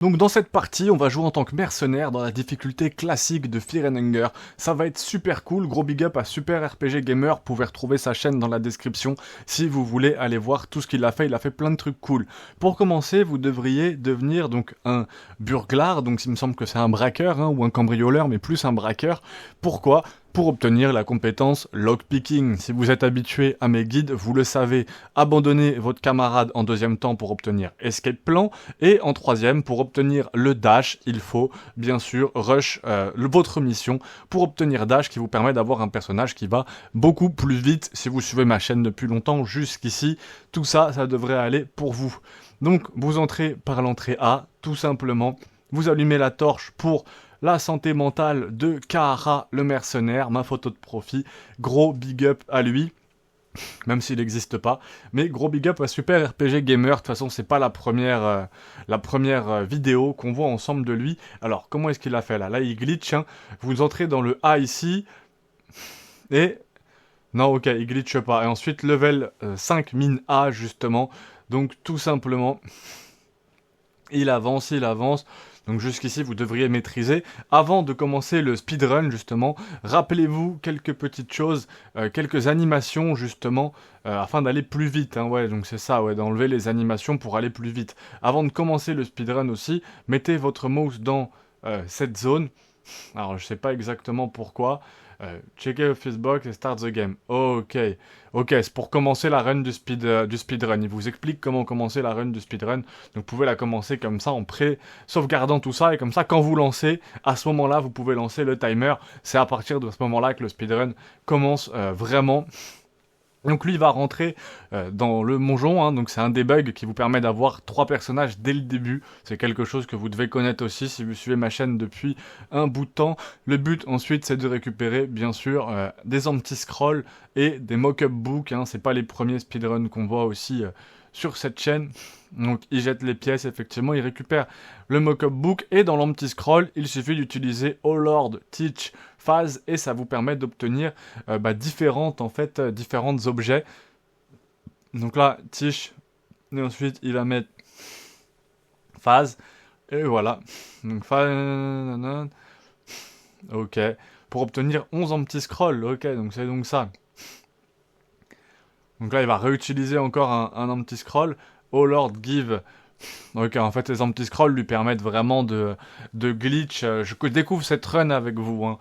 Donc dans cette partie, on va jouer en tant que mercenaire dans la difficulté classique de Fear and Hunger. Ça va être super cool, gros big up à Super RPG Gamer, vous pouvez retrouver sa chaîne dans la description si vous voulez aller voir tout ce qu'il a fait plein de trucs cool. Pour commencer, vous devriez devenir donc un burglar, donc il me semble que c'est un braqueur, ou un cambrioleur, mais plus un braqueur. Pourquoi ? Pour obtenir la compétence lockpicking. Si vous êtes habitué à mes guides, vous le savez, abandonnez votre camarade en deuxième temps pour obtenir escape plan, et en troisième, pour obtenir le dash, il faut bien sûr rush votre mission pour obtenir dash qui vous permet d'avoir un personnage qui va beaucoup plus vite. Si vous suivez ma chaîne depuis longtemps jusqu'ici, tout ça, ça devrait aller pour vous. Donc vous entrez par l'entrée A, tout simplement, vous allumez la torche pour la santé mentale de Kahara le mercenaire, ma photo de profil, gros big up à lui, même s'il n'existe pas, mais gros big up à Super RPG Gamer. De toute façon c'est pas la première vidéo qu'on voit ensemble de lui. Alors comment est-ce qu'il a fait là? Là il glitch, vous entrez dans le A ici, et... non ok, il glitch pas, et ensuite level 5 mine A justement, donc tout simplement, il avance, donc jusqu'ici vous devriez maîtriser. Avant de commencer le speedrun justement, rappelez-vous quelques petites choses, quelques animations justement, afin d'aller plus vite, ouais, donc c'est ça, ouais, d'enlever les animations pour aller plus vite. Avant de commencer le speedrun aussi, mettez votre mouse dans cette zone. Alors je sais pas exactement pourquoi. Checker Office Box et start the game. Ok, c'est pour commencer la run du speedrun. Il vous explique comment commencer la run du speedrun. Donc vous pouvez la commencer comme ça en sauvegardant tout ça, et comme ça quand vous lancez, à ce moment-là vous pouvez lancer le timer. C'est à partir de ce moment-là que le speedrun commence vraiment. Donc lui il va rentrer dans le donjon, donc c'est un debug qui vous permet d'avoir 3 personnages dès le début. C'est quelque chose que vous devez connaître aussi si vous suivez ma chaîne depuis un bout de temps. Le but ensuite c'est de récupérer bien sûr des anti-scrolls et des mock-up books, c'est pas les premiers speedruns qu'on voit aussi sur cette chaîne. Donc il jette les pièces, effectivement, il récupère le mock-up book, et dans l'anti-scroll, il suffit d'utiliser Oh Lord, Teach, Phase, et ça vous permet d'obtenir différents objets. Donc là, Teach, et ensuite il va mettre Phase, et voilà. Donc Phase, ok, pour obtenir 11 anti-scroll, ok, donc c'est donc ça. Donc là, il va réutiliser encore un anti-scroll. Oh Lord, give. Ok, en fait, les anti-scrolls lui permettent vraiment de glitch. Je découvre cette run avec vous.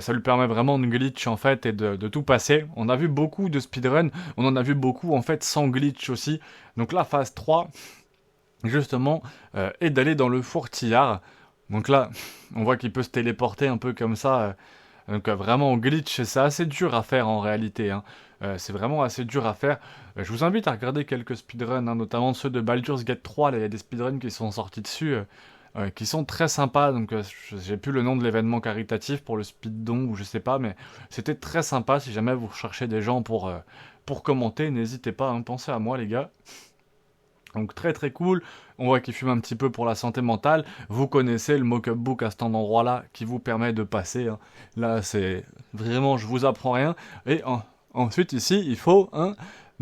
Ça lui permet vraiment de glitch, en fait, et de tout passer. On a vu beaucoup de speedrun. On en a vu beaucoup, en fait, sans glitch aussi. Donc la phase 3, justement, est d'aller dans le fourtillard. Donc là, on voit qu'il peut se téléporter un peu comme ça. Donc vraiment, glitch, c'est assez dur à faire en réalité. C'est vraiment assez dur à faire. Je vous invite à regarder quelques speedruns, notamment ceux de Baldur's Gate 3. Là, il y a des speedruns qui sont sortis dessus, qui sont très sympas. Donc j'ai plus le nom de l'événement caritatif pour le speed-don, ou je sais pas, mais c'était très sympa. Si jamais vous recherchez des gens pour commenter, n'hésitez pas, pensez à moi les gars. Donc très très cool, on voit qu'il fume un petit peu pour la santé mentale. Vous connaissez le mock-up book à cet endroit-là qui vous permet de passer. Là c'est vraiment, je vous apprends rien. Et ensuite ici, il faut un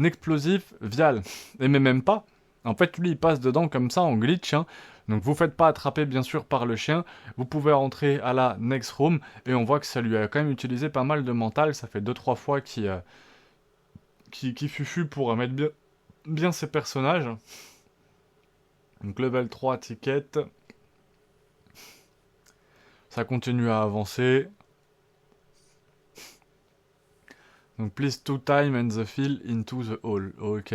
explosif vial. Et mais même pas. En fait, lui il passe dedans comme ça en glitch. Donc vous faites pas attraper bien sûr par le chien. Vous pouvez rentrer à la next room, et on voit que ça lui a quand même utilisé pas mal de mental. Ça fait 2-3 fois qu'il fufu pour mettre bien ses personnages. Donc level 3 ticket. Ça continue à avancer. Donc please to time and the fill into the hole. Ok.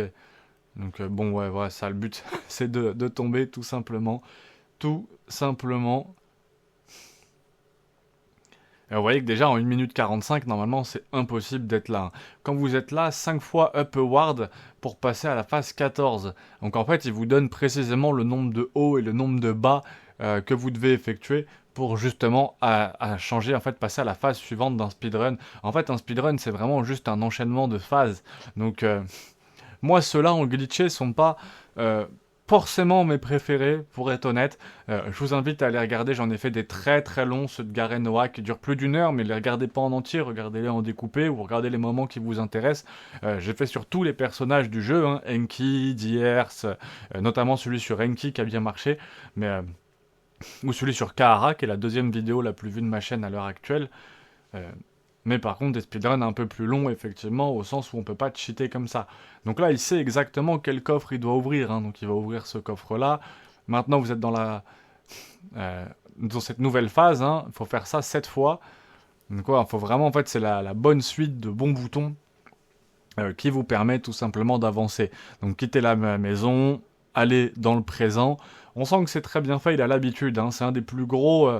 Donc bon ouais, ça le but c'est de tomber tout simplement. Tout simplement. Et vous voyez que déjà en 1 minute 45, normalement c'est impossible d'être là. Quand vous êtes là, 5 fois upward pour passer à la phase 14. Donc en fait, il vous donne précisément le nombre de hauts et le nombre de bas que vous devez effectuer pour justement à changer, en fait, passer à la phase suivante d'un speedrun. En fait, un speedrun, c'est vraiment juste un enchaînement de phases. Donc moi, ceux-là en glitché sont pas forcément mes préférés, pour être honnête. Je vous invite à aller regarder, j'en ai fait des très très longs, ceux de Garen Noah qui durent plus d'1 heure, mais les regardez pas en entier, regardez-les en découpé, ou regardez les moments qui vous intéressent. J'ai fait sur tous les personnages du jeu, Enki, Diers, notamment celui sur Enki qui a bien marché, mais ou celui sur Kahara, qui est la deuxième vidéo la plus vue de ma chaîne à l'heure actuelle. Euh, mais par contre, des speedruns un peu plus longs, effectivement, au sens où on peut pas cheater comme ça. Donc là, il sait exactement quel coffre il doit ouvrir, hein, donc il va ouvrir ce coffre-là. Maintenant, vous êtes dans cette nouvelle phase, hein, il faut faire ça 7 fois. Donc il faut vraiment, en fait, c'est la bonne suite de bons boutons qui vous permet tout simplement d'avancer. Donc quitter la maison, aller dans le présent. On sent que c'est très bien fait, il a l'habitude, hein. C'est un des plus gros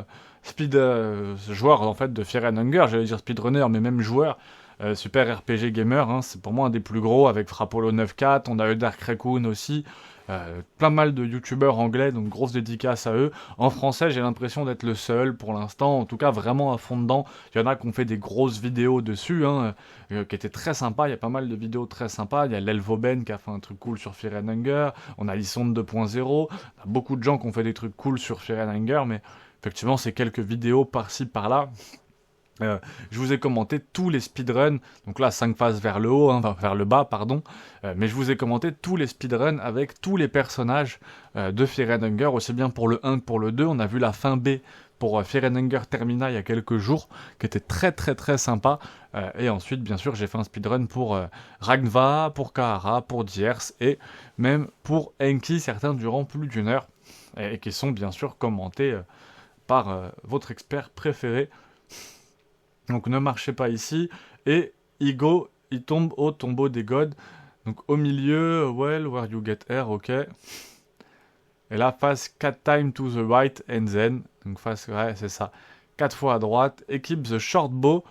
joueurs en fait de Fear and Hunger, j'allais dire speedrunner, mais même joueur. Super RPG gamer, hein. C'est pour moi un des plus gros avec Frappolo 9.4, on a eu Dark Raccoon aussi. Plein mal de youtubeurs anglais, donc grosse dédicace à eux. En français, j'ai l'impression d'être le seul pour l'instant, en tout cas vraiment à fond dedans. Il y en a qui ont fait des grosses vidéos dessus, hein, qui étaient très sympas. Il y a pas mal de vidéos très sympas. Il y a l'Elvoben qui a fait un truc cool sur Fear and Hunger. On a Lissonde 2.0. Il y a beaucoup de gens qui ont fait des trucs cool sur Fear and Hunger, mais effectivement, c'est quelques vidéos par-ci par-là. Je vous ai commenté tous les speedruns, donc là 5 phases vers le haut, hein, vers le bas, pardon, mais je vous ai commenté tous les speedruns avec tous les personnages de Fear and Hunger, aussi bien pour le 1 que pour le 2. On a vu la fin B pour Fear and Hunger Termina il y a quelques jours, qui était très très très sympa, et ensuite bien sûr j'ai fait un speedrun pour Ragnva, pour Kahara, pour Diers, et même pour Enki, certains durant plus d'une heure, et qui sont bien sûr commentés par votre expert préféré. Donc ne marchez pas ici. Et Igo, il tombe au tombeau des gods. Donc au milieu, well, where you get air, ok. Et là, face 4 times to the right and then. Donc face, ouais, c'est ça. 4 fois à droite. Équipe the short bow.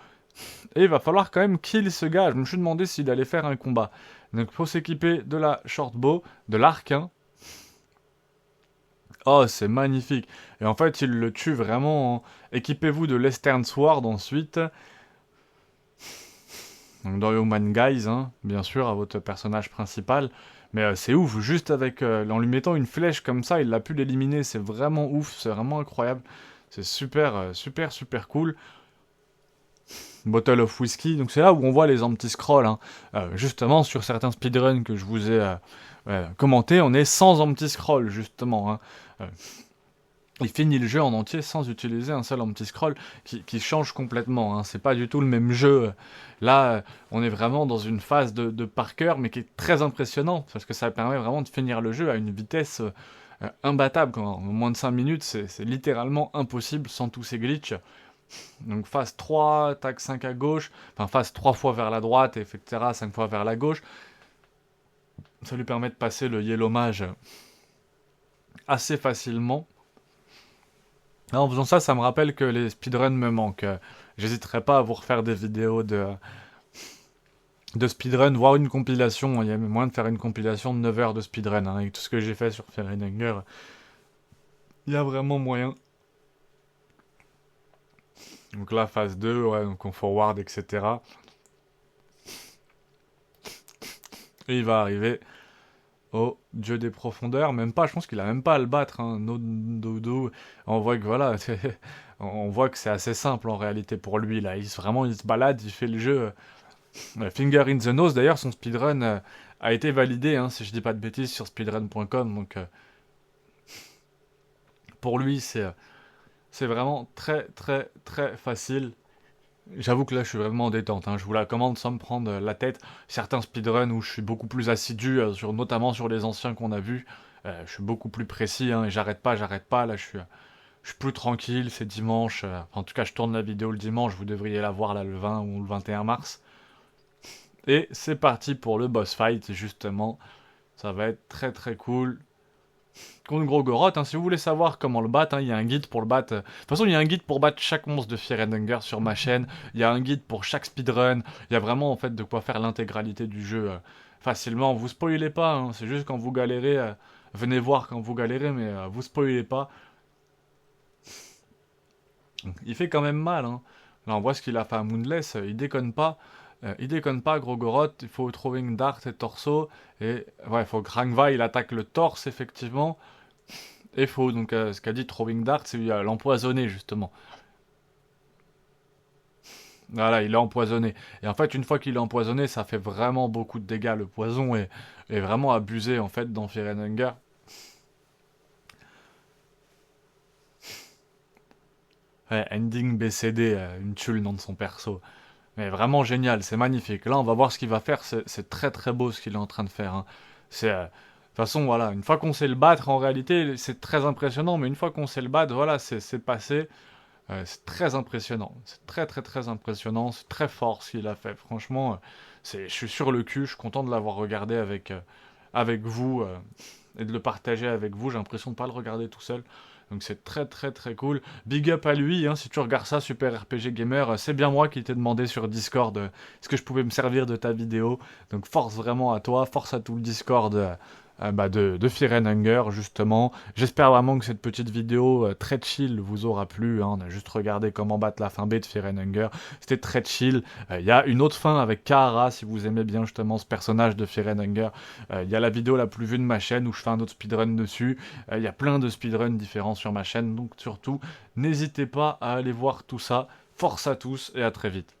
Et il va falloir quand même kill ce gars. Je me suis demandé s'il allait faire un combat. Donc il faut s'équiper de la short bow, de l'arc, hein. Oh, c'est magnifique. Et en fait, il le tue vraiment. Hein. Équipez-vous de l'Eastern Sword ensuite. Donc dans Human Guys, hein, bien sûr, à votre personnage principal. Mais c'est ouf, juste avec en lui mettant une flèche comme ça, il a pu l'éliminer. C'est vraiment ouf, c'est vraiment incroyable. C'est super, super, super cool. Bottle of Whiskey, donc c'est là où on voit les empty scrolls. Hein. Justement, sur certains speedruns que je vous ai commenté, on est sans empty scroll, justement. Hein. Il finit le jeu en entier sans utiliser un seul empty scroll qui change complètement. Hein. C'est pas du tout le même jeu. Là, on est vraiment dans une phase de par cœur, mais qui est très impressionnant parce que ça permet vraiment de finir le jeu à une vitesse imbattable. En moins de 5 minutes, c'est littéralement impossible sans tous ces glitches. Donc phase 3, tac 5 à gauche, enfin phase 3 fois vers la droite, etc. 5 fois vers la gauche. Ça lui permet de passer le Yellow Mage assez facilement. En faisant ça, ça me rappelle que les speedruns me manquent. J'hésiterai pas à vous refaire des vidéos de speedrun, voire une compilation. Il y a moyen de faire une compilation de 9 heures de speedrun. Hein, avec tout ce que j'ai fait sur Fear and Hunger, il y a vraiment moyen. Donc là, phase 2, ouais, donc on forward, etc. Et il va arriver au dieu des profondeurs. Même pas, je pense qu'il a même pas à le battre. Hein. No, dodo. On voit que voilà, on voit que c'est assez simple en réalité pour lui. Là, il se balade, il fait le jeu. Finger in the nose, d'ailleurs, son speedrun a été validé, hein, si je dis pas de bêtises, sur speedrun.com. Donc pour lui, c'est vraiment très très très facile. J'avoue que là je suis vraiment en détente, hein. Je vous la commande sans me prendre la tête. Certains speedruns où je suis beaucoup plus assidu, notamment sur les anciens qu'on a vus, je suis beaucoup plus précis, hein, et j'arrête pas. Là je suis plus tranquille, c'est dimanche. En tout cas je tourne la vidéo le dimanche, vous devriez la voir là le 20 ou le 21 mars. Et c'est parti pour le boss fight justement. Ça va être très très cool. Contre Grogoroth, hein, si vous voulez savoir comment le battre, hein, il y a un guide pour le battre. De toute façon, il y a un guide pour battre chaque monstre de Fear and Hunger sur ma chaîne. Il y a un guide pour chaque speedrun. Il y a vraiment en fait de quoi faire l'intégralité du jeu facilement. Vous spoilez pas, hein, c'est juste quand vous galérez. Venez voir quand vous galérez, mais vous spoilez pas. Il fait quand même mal. Hein. Là, on voit ce qu'il a fait à Moonless. Il déconne pas, Grogoroth. Il faut trouver une dart et torso. Et ouais, il faut que Rangva il attaque le torse, effectivement. Et faut donc ce qu'a dit Throwing Dart, c'est l'empoisonner justement. Voilà, il est empoisonné. Et en fait, une fois qu'il est empoisonné, ça fait vraiment beaucoup de dégâts. Le poison est vraiment abusé en fait dans Fear and Hunger. Ouais, ending BCD, une tulle nom de son perso. Mais vraiment génial, c'est magnifique. Là, on va voir ce qu'il va faire. C'est très très beau ce qu'il est en train de faire, hein. C'est, de toute façon, voilà, une fois qu'on sait le battre, en réalité, c'est très impressionnant. Mais une fois qu'on sait le battre, voilà, c'est passé. C'est très impressionnant. C'est très très très impressionnant. C'est très fort ce qu'il a fait. Franchement, je suis sur le cul. Je suis content de l'avoir regardé avec vous et de le partager avec vous. J'ai l'impression de ne pas le regarder tout seul. Donc c'est très très très cool. Big up à lui, hein, si tu regardes ça, Super RPG Gamer, c'est bien moi qui t'ai demandé sur Discord est-ce que je pouvais me servir de ta vidéo. Donc force vraiment à toi, force à tout le Discord de Fear and Hunger justement. J'espère vraiment que cette petite vidéo très chill vous aura plu, hein. On a juste regardé comment battre la fin B de Fear and Hunger. C'était très chill. Il y a une autre fin avec Kahara, si vous aimez bien justement ce personnage de Fear and Hunger. Il y a la vidéo la plus vue de ma chaîne où je fais un autre speedrun dessus. Il y a plein de speedruns différents sur ma chaîne, donc surtout, n'hésitez pas à aller voir tout ça. Force à tous et à très vite.